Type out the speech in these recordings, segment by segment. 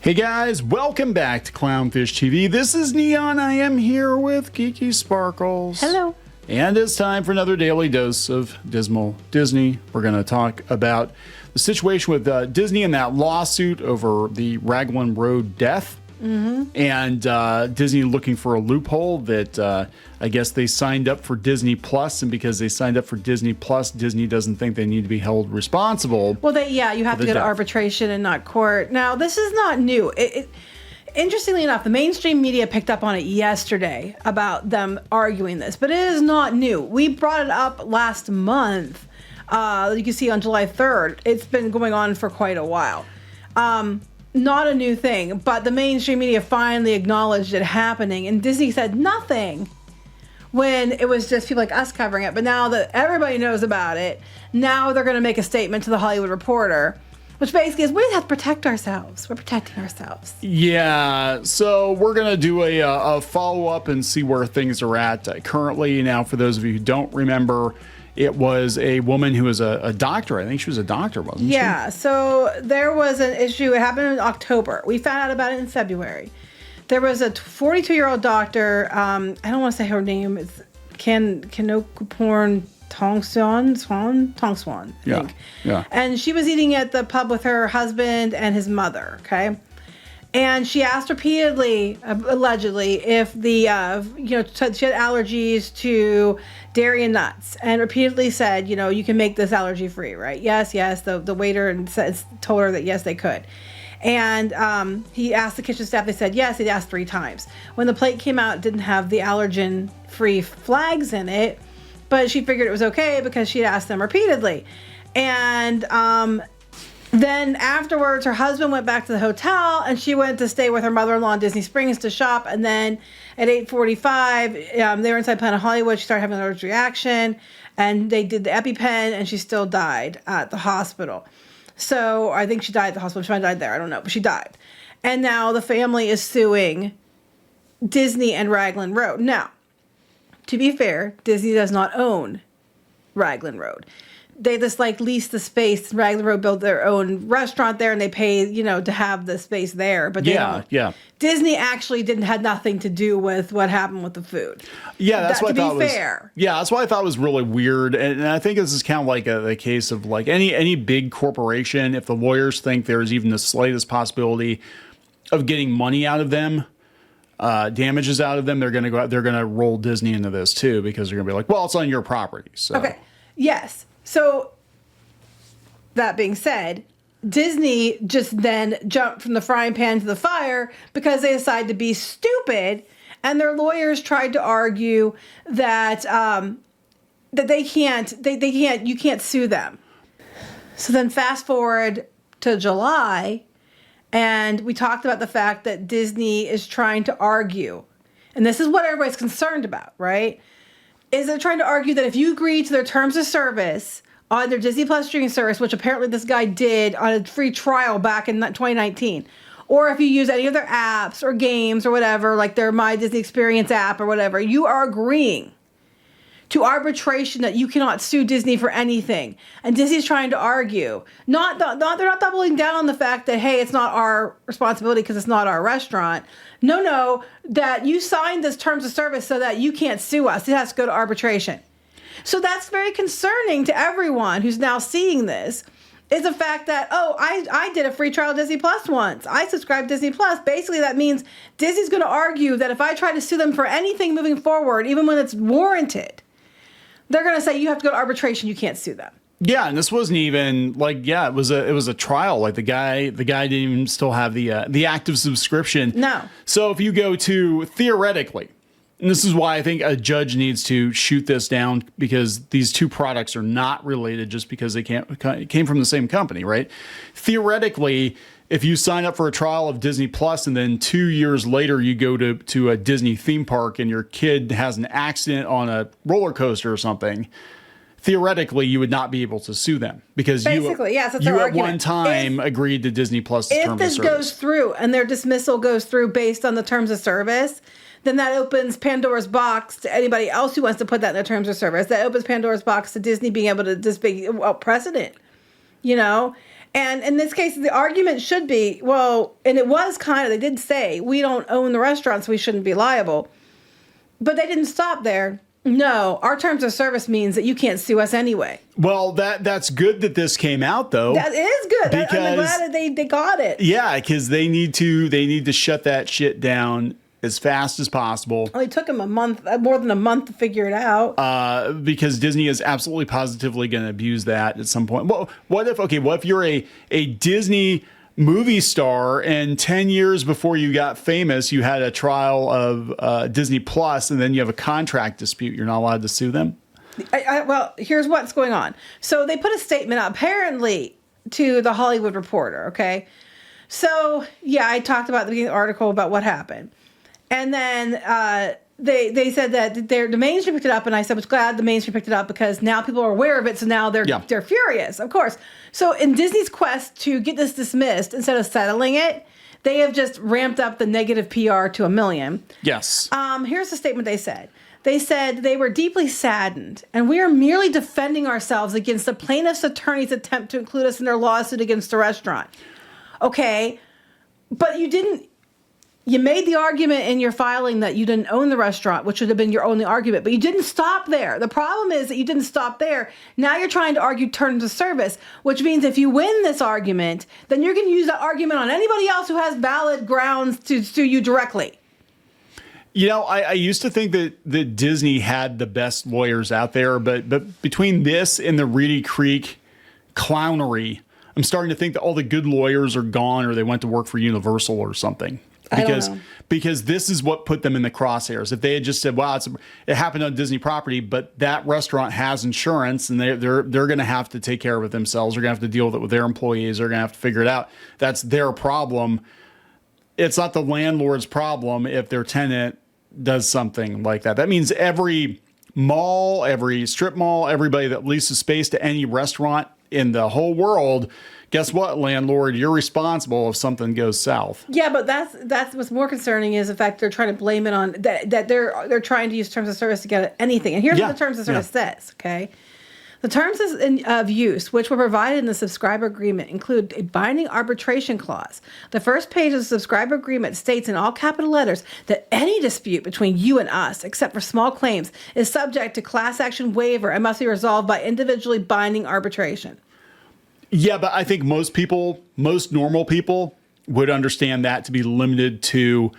Hey guys, welcome back to Clownfish TV. This is Kneon. I am here with Geeky Sparkles. Hello. And it's time for another daily dose of dismal Disney. We're going to talk about the situation with Disney and that lawsuit over the Raglan Road death. And Disney looking for a loophole that I guess they signed up for Disney Plus, and because they signed up for Disney Plus, Disney doesn't think they need to be held responsible. Well, you have to go to arbitration and not court. Now, this is not new. Interestingly enough, the mainstream media picked up on it yesterday about them arguing this, but it is not new. We brought it up last month. You can see on July 3rd. It's been going on for quite a while. Not a new thing, but the mainstream media finally acknowledged it happening, and Disney said nothing when it was just people like us covering it. But now that everybody knows about it, now they're going to make a statement to the Hollywood Reporter, which basically is we have to protect ourselves. We're protecting ourselves. Yeah, so we're going to do a follow-up and see where things are at currently. Now, for those of you who don't remember, it was a woman who was a doctor. I think she was a doctor, wasn't she? Yeah, so there was an issue. It happened in October. We found out about it in February. There was a 42-year-old doctor. I don't want to say her name. It's Kanokuporn Tongswan, I think. Yeah. And she was eating at the pub with her husband and his mother, okay? And she asked repeatedly, allegedly, if she had allergies to dairy and nuts, and repeatedly said, you can make this allergy free, right? Yes. The waiter told her that yes, they could. And he asked the kitchen staff. They said yes. He'd asked 3 times. When the plate came out, it didn't have the allergen-free flags in it, but she figured it was okay because she had asked them repeatedly. And then afterwards, her husband went back to the hotel, and she went to stay with her mother-in-law in Disney Springs to shop. And then at 8:45, they were inside Planet Hollywood. She started having an allergic reaction, and they did the EpiPen, and she still died at the hospital. So I think she died at the hospital. She might have died there. I don't know, but she died. And now the family is suing Disney and Raglan Road. Now, to be fair, Disney does not own Raglan Road. They just lease the space. Raglan Road built their own restaurant there, and they pay, to have the space there. But they don't. Disney actually had nothing to do with what happened with the food. Yeah, that's what I thought was fair. Yeah, that's what I thought was really weird, and I think this is kind of like the case of any big corporation. If the lawyers think there's even the slightest possibility of getting money out of them, damages out of them, they're going to go out. They're going to roll Disney into this too, because they're going to be like, well, it's on your property. So. Okay. Yes. So, that being said, Disney just then jumped from the frying pan to the fire because they decided to be stupid, and their lawyers tried to argue that you can't sue them. So then fast forward to July, and we talked about the fact that Disney is trying to argue, and this is what everybody's concerned about, right? Is they're trying to argue that if you agree to their terms of service on their Disney Plus streaming service, which apparently this guy did on a free trial back in 2019, or if you use any of their apps or games or whatever, like their My Disney Experience app or whatever, you are agreeing to arbitration that you cannot sue Disney for anything. And Disney's trying to argue. They're not doubling down on the fact that, hey, it's not our responsibility because it's not our restaurant. No, that you signed this terms of service so that you can't sue us. It has to go to arbitration. So that's very concerning to everyone who's now seeing this, is the fact that, I did a free trial of Disney Plus once. I subscribed to Disney Plus. Basically, that means Disney's going to argue that if I try to sue them for anything moving forward, even when it's warranted, they're going to say you have to go to arbitration. You can't sue them. Yeah, and this wasn't even it was a trial. Like the guy didn't even still have the active subscription. No. So if you go to theoretically, and this is why I think a judge needs to shoot this down, because these two products are not related just because they came from the same company, right? Theoretically, if you sign up for a trial of Disney Plus and then 2 years later you go to a Disney theme park and your kid has an accident on a roller coaster or something, theoretically you would not be able to sue them because basically, yes, that's you their at one time agreed to Disney Plus terms of service. If this goes through and their dismissal goes through based on the terms of service, then that opens Pandora's box to anybody else who wants to put that in their terms of service. That opens Pandora's box to Disney being able to just be precedent, And in this case, the argument should be, well, and it was kind of, they did say, we don't own the restaurant, so we shouldn't be liable. But they didn't stop there. No, our terms of service means that you can't sue us anyway. Well, that's good that this came out, though. That is good. I'm glad that they got it. Yeah, because they need to shut that shit down as fast as possible. Well, it took them more than a month to figure it out. Because Disney is absolutely positively going to abuse that at some point. Well, what if you're a Disney movie star and 10 years before you got famous, you had a trial of Disney Plus, and then you have a contract dispute. You're not allowed to sue them? Well, here's what's going on. So they put a statement out, apparently, to the Hollywood Reporter, okay? So, yeah, I talked about the beginning of the article about what happened. And then they said that the mainstream picked it up, and I said, I was glad the mainstream picked it up because now people are aware of it, so now they're furious, of course. So in Disney's quest to get this dismissed, instead of settling it, they have just ramped up the negative PR to 1 million. Yes. Here's the statement they said. They said they were deeply saddened, and we are merely defending ourselves against the plaintiff's attorney's attempt to include us in their lawsuit against the restaurant. Okay, but you made the argument in your filing that you didn't own the restaurant, which should have been your only argument, but you didn't stop there. The problem is that you didn't stop there. Now you're trying to argue terms of service, which means if you win this argument, then you're going to use that argument on anybody else who has valid grounds to sue you directly. You know, I used to think that Disney had the best lawyers out there, but between this and the Reedy Creek clownery, I'm starting to think that all the good lawyers are gone or they went to work for Universal or something. Because this is what put them in the crosshairs. If they had just said, "Wow, it happened on Disney property," but that restaurant has insurance and they're going to have to take care of it themselves. They're going to have to deal with it with their employees. They're going to have to figure it out. That's their problem. It's not the landlord's problem if their tenant does something like that. That means every mall, every strip mall, everybody that leases space to any restaurant in the whole world, guess what, landlord? You're responsible if something goes south. Yeah, but that's what's more concerning is the fact they're trying to blame it on that they're trying to use terms of service to get at anything. And here's what the terms of service says, okay? The terms of use, which were provided in the subscriber agreement, include a binding arbitration clause. The first page of the subscriber agreement states in all capital letters that any dispute between you and us, except for small claims, is subject to class action waiver and must be resolved by individually binding arbitration. Yeah, but I think most normal people would understand that to be limited to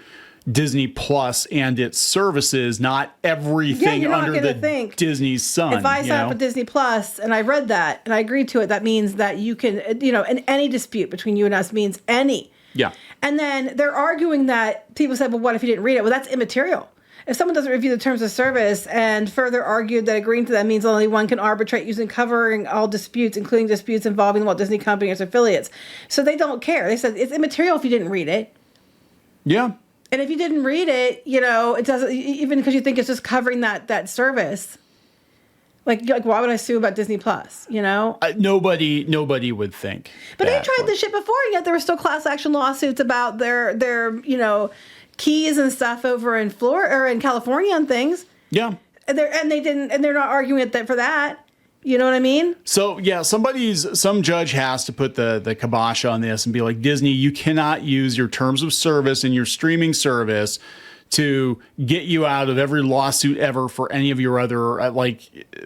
Disney Plus and its services, not everything under the Disney's sun. If I sign up with Disney Plus and I read that and I agreed to it, that means that you can, in any dispute between you and us means any. Yeah. And then they're arguing that people said, well, what if you didn't read it? Well, that's immaterial. If someone doesn't review the terms of service and further argued that agreeing to that means only one can arbitrate using covering all disputes, including disputes involving the Walt Disney Company or its affiliates. So they don't care. They said it's immaterial if you didn't read it. Yeah. And if you didn't read it, it doesn't, even because you think it's just covering that service. Like why would I sue about Disney Plus, Nobody would think. But they tried this shit before, and yet there were still class action lawsuits about their keys and stuff over in Florida or in California and things. Yeah. And they're not arguing it for that. You know what I mean? So yeah, some judge has to put the kibosh on this and be like, Disney, you cannot use your terms of service and your streaming service to get you out of every lawsuit ever for any of your other,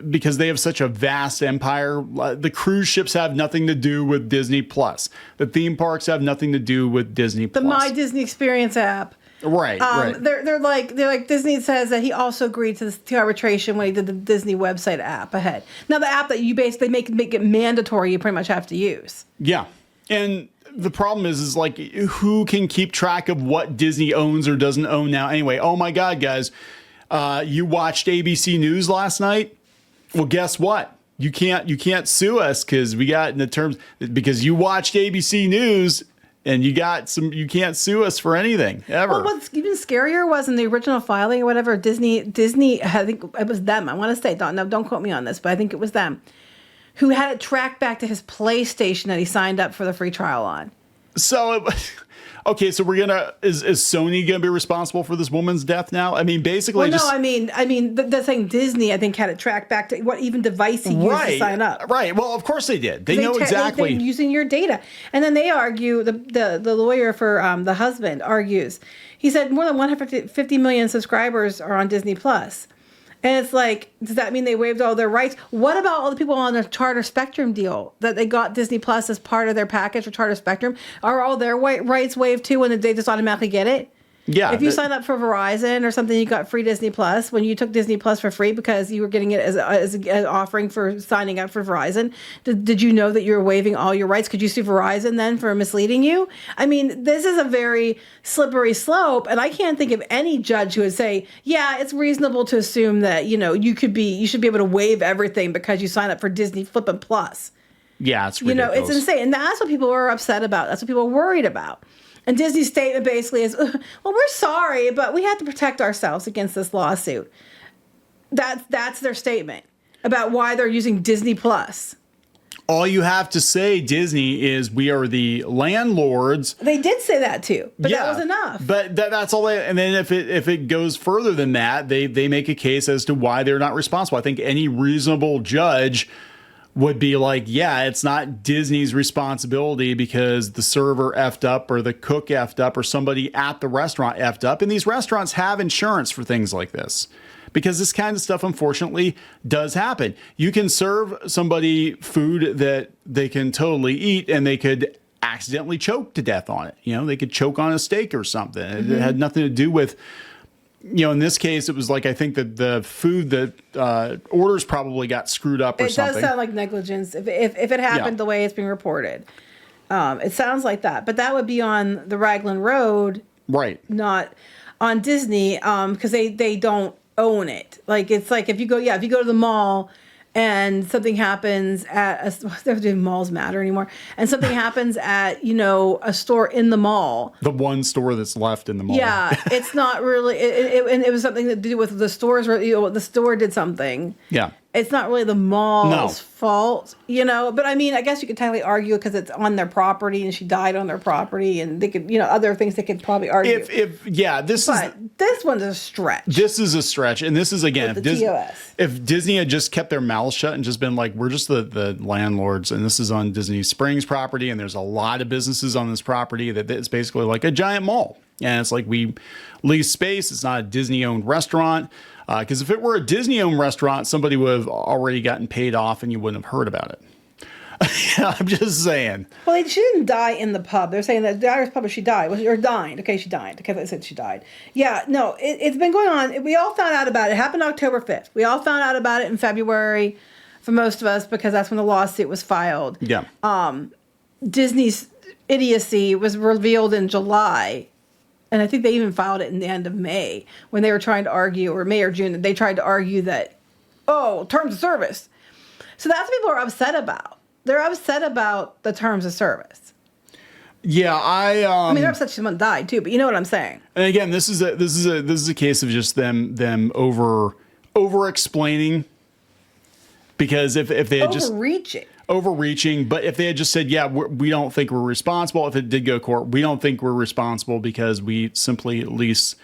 because they have such a vast empire. The cruise ships have nothing to do with Disney Plus. The theme parks have nothing to do with Disney Plus. The My Disney Experience app. Right, right. They're like Disney says that he also agreed to arbitration when he did the Disney website app ahead. Now the app that you basically make it mandatory, you pretty much have to use. Yeah, and the problem is like who can keep track of what Disney owns or doesn't own now? Anyway, oh my God, guys, you watched ABC News last night? Well, guess what? You can't sue us because we got in the terms because you watched ABC News. And you can't sue us for anything ever. Well, what's even scarier was in the original filing or whatever, Disney, I think it was them. I want to say, don't quote me on this, but I think it was them who had it tracked back to his PlayStation that he signed up for the free trial on. So, okay, so we're gonna is Sony gonna be responsible for this woman's death now? I mean, basically, Well, no, I mean, the thing Disney, I think, had it tracked back to what even device he used to sign up. Right. Well, of course they did. They know exactly. They're using your data, and then they argue. The lawyer for the husband argues. He said more than 150 million subscribers are on Disney Plus. And it's like, does that mean they waived all their rights? What about all the people on the Charter Spectrum deal that they got Disney Plus as part of their package for Charter Spectrum? Are all their rights waived too when they just automatically get it? Yeah. If you sign up for Verizon or something, you got free Disney Plus when you took Disney Plus for free because you were getting it as an offering for signing up for Verizon. Did you know that you were waiving all your rights? Could you sue Verizon then for misleading you? I mean, this is a very slippery slope, and I can't think of any judge who would say, yeah, it's reasonable to assume that, you should be able to waive everything because you sign up for Disney Flippin' Plus. Yeah, it's ridiculous. It's insane. And that's what people are upset about. That's what people are worried about. And Disney's statement basically is, well, we're sorry, but we have to protect ourselves against this lawsuit. That's their statement about why they're using Disney Plus. All you have to say, Disney, is we are the landlords. They did say that too, but that was enough. But that's all. And then if it goes further than that, they make a case as to why they're not responsible. I think any reasonable judge would be like, yeah, it's not Disney's responsibility because the server effed up or the cook effed up or somebody at the restaurant effed up. And these restaurants have insurance for things like this because this kind of stuff, unfortunately, does happen. You can serve somebody food that they can totally eat and they could accidentally choke to death on it. They could choke on a steak or something. Mm-hmm. It had nothing to do with... in this case, it was like, I think that the food that orders probably got screwed up or something. It does sound like negligence if it happened the way it's being reported. It sounds like that. But that would be on the Raglan Road. Right. Not on Disney because they don't own it. Like, it's like if you go to the mall and something happens at malls matter anymore, and something happens at a store in the mall, the one store that's left in the mall, it's not really and it was something to do with the stores where the store did something, it's not really the mall's fault, but I mean, I guess you could technically argue because it's on their property and she died on their property, and they could, other things they could probably argue. This one's a stretch. This is a stretch, and this is, again, if Disney had just kept their mouths shut and just been like, we're just the landlords, and this is on Disney Springs property, and there's a lot of businesses on this property that it's basically like a giant mall, and it's like we lease space. It's not a Disney-owned restaurant. Because if it were a Disney-owned restaurant, somebody would have already gotten paid off and you wouldn't have heard about it. I'm just saying. Well, she didn't die in the pub. They're saying that the Irish pub, she died. Or died. Okay, she died. Okay, they said she died. Yeah, no, it's been going on. We all found out about it. It happened October 5th. We all found out about it in February for most of us because that's when the lawsuit was filed. Yeah. Disney's idiocy was revealed in July. And I think they even filed it in the end of May when they were trying to argue, or May or June, they tried to argue that, terms of service. So that's what people are upset about. They're upset about the terms of service. Yeah, I mean, they're upset someone died too, but you know what I'm saying. And again, this is a case of just them over explaining, because if they had just overreaching, but if they had just said, yeah, we don't think we're responsible. If it did go to court, we don't think we're responsible because we simply lease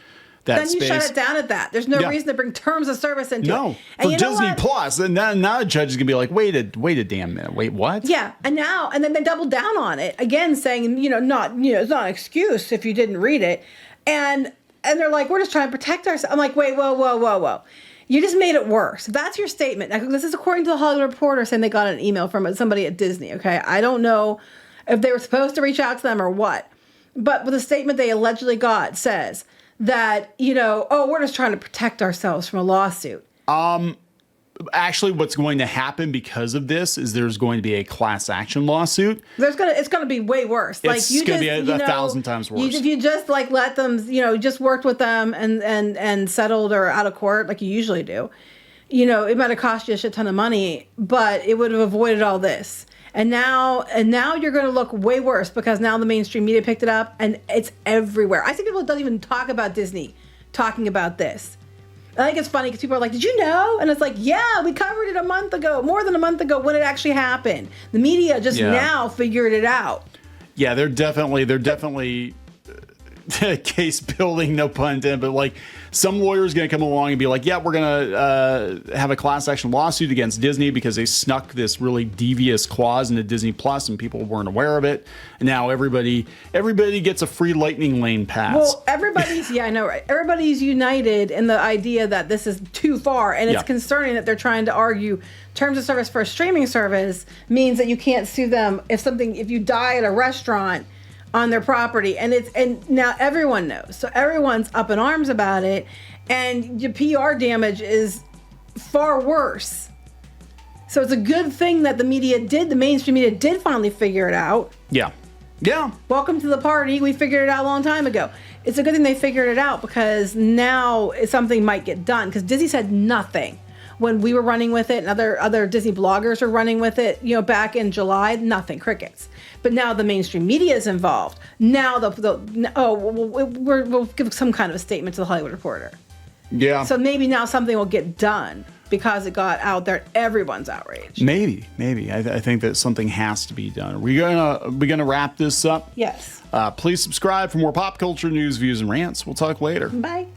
that space. Then you shut it down at that. There's no reason to bring terms of service into it. No, for Disney Plus. And now a judge is going to be like, wait a damn minute. Wait, what? Yeah, and then they doubled down on it again, saying, it's not an excuse if you didn't read it. And they're like, we're just trying to protect ourselves. I'm like, wait, whoa. You just made it worse. That's your statement. Now, this is according to the Hollywood Reporter, saying they got an email from somebody at Disney, okay? I don't know if they were supposed to reach out to them or what. But the statement they allegedly got says that, we're just trying to protect ourselves from a lawsuit. Actually, what's going to happen because of this is there's going to be a class action lawsuit. It's going to be way worse. It's going to be a 1,000 times worse. If you just let them, just worked with them and settled or out of court like you usually do, it might have cost you a shit ton of money, but it would have avoided all this. And now you're going to look way worse because now the mainstream media picked it up and it's everywhere. I see people don't even talk about Disney talking about this. I think it's funny because people are like, did you know? And it's like, yeah, we covered it more than a month ago when it actually happened. The media just now figured it out. Yeah, they're definitely case building, no pun intended, but like some lawyer is going to come along and be like, yeah, we're going to have a class action lawsuit against Disney because they snuck this really devious clause into Disney Plus and people weren't aware of it. And now everybody gets a free lightning lane pass. Well, everybody's, I know, right? Everybody's united in the idea that this is too far. And it's concerning that they're trying to argue terms of service for a streaming service means that you can't sue them if you die at a restaurant on their property, and now everyone knows, so everyone's up in arms about it, and your PR damage is far worse. So it's a good thing that the mainstream media did finally figure it out. Yeah. Welcome to the party. We figured it out a long time ago. It's a good thing they figured it out because now something might get done. Because Disney said nothing when we were running with it, and other Disney bloggers are running with it. Back in July, nothing, crickets. But now the mainstream media is involved. Now we'll give some kind of a statement to the Hollywood Reporter. Yeah. So maybe now something will get done because it got out there. Everyone's outraged. Maybe. I think that something has to be done. Are we gonna wrap this up? Yes. Please subscribe for more pop culture news, views, and rants. We'll talk later. Bye.